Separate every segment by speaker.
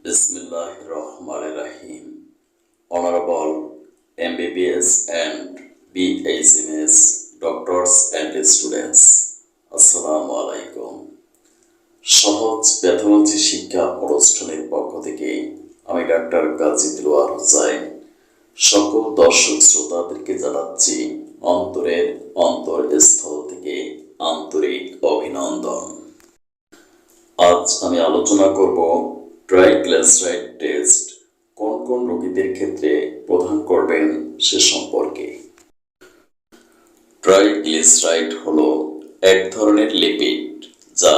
Speaker 1: Bismillahirrahmanirrahim. Honorable MBBS and BHMS doctors and students, Assalamu alaikum. সহজ pathology শিক্ষা অনুষ্ঠানের পক্ষ থেকে আমি ডাক্তার গাজী দিলওয়ার হোসেন সকল দর্শক শ্রোতাদেরকে জানাচ্ছি অন্তরের অন্তরস্থল থেকে আন্তরিক অভিনন্দন। আজ আমি আলোচনা করব ট্রাইগ্লিসারাইড টেস্ট কোন কোন রোগীদের ক্ষেত্রে প্রদান করবেন সে সম্পর্কে। ট্রাইগ্লিসারাইড হলো এক ধরনের লিপিড যা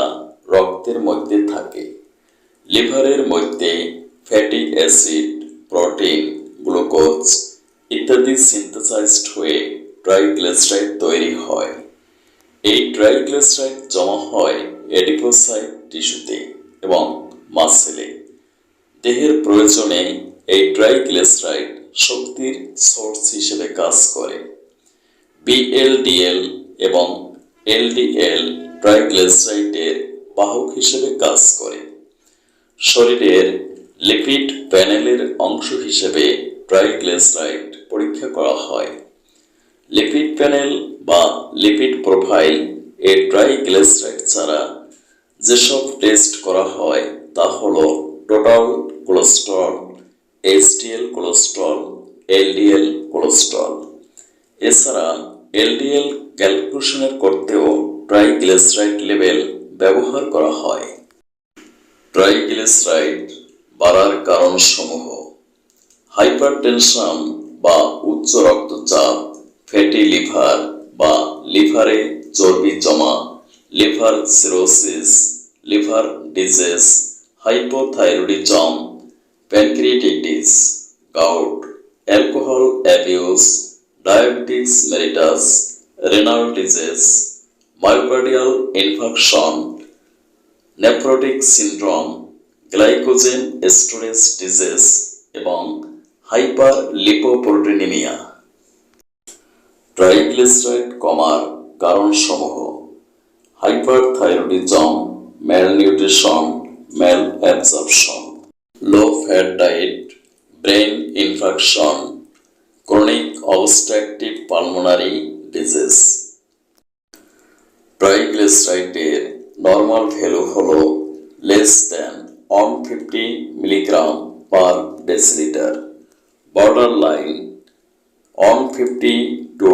Speaker 1: রক্তের মধ্যে থাকে। লিভারের মধ্যে ফ্যাটি অ্যাসিড, প্রোটিন, গ্লুকোজ ইত্যাদি সিনথেসাইজড হয়ে ট্রাইগ্লিসারাইড তৈরি হয়। এই ট্রাইগ্লিসারাইড জমা হয় অ্যাডিপোসাইট টিস্যুতে এবং মাসেলে। দেহের প্রয়োজনে এই ট্রাইগ্লিসারাইড শক্তির সোর্স হিসেবে কাজ করে। বিএলডিএল এবং এলডিএল ট্রাইগ্লিসারাইডের বাহক হিসেবে কাজ করে। শরীরের লিপিড প্যানেলের অংশ হিসেবে ট্রাইগ্লিসারাইড পরীক্ষা করা হয়। লিপিড প্যানেল বা লিপিড প্রোফাইল এ ট্রাইগ্লিসারাইড ছাড়া যেসব টেস্ট করা হয় তা হলো total cholesterol, HDL cholesterol, LDL cholesterol. এছাড়া এলডিএল ক্যালকুলেশনের করতেও ট্রাইগ্লিসারাইড লেভেল ব্যবহার করা হয়। ট্রাইগ্লিসারাইড বাড়ার কারণসমূহ: হাইপারটেনশন বা উচ্চ রক্তচাপ, ফ্যাটি লিভার বা লিভারে চর্বি জমা, liver cirrhosis, liver disease, hypothyroidism, pancreatitis, gout, alcohol abuse, diabetes mellitus, renal disease, myocardial infarction, nephrotic syndrome, glycogen storage disease এবং হাইপারলিপোপ্রোটিনেমিয়া। ট্রাইগ্লিসারাইড কমার কারণসমূহ: hyperthyroidism, malnutrition, malabsorption, low fat diet, brain infarction, chronic obstructive pulmonary disease. ট্রাইগ্লিসারাইডের normal value হলো less than 150 milligram per decilitre, borderline 150 to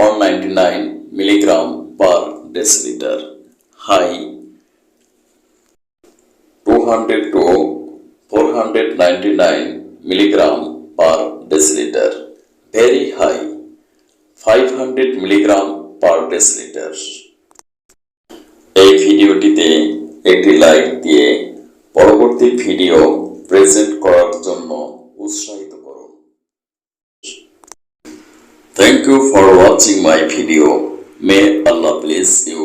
Speaker 1: 199 milligram per decilitre, high 200 to 499 milligram per decilitre, very high 500 milligram per decilitre. এই ভিডিওটিতে একটি like দিয়ে পরবর্তী video present করার জন্য উৎসাহিত করুন। Thank you for watching my video. May Allah bless you.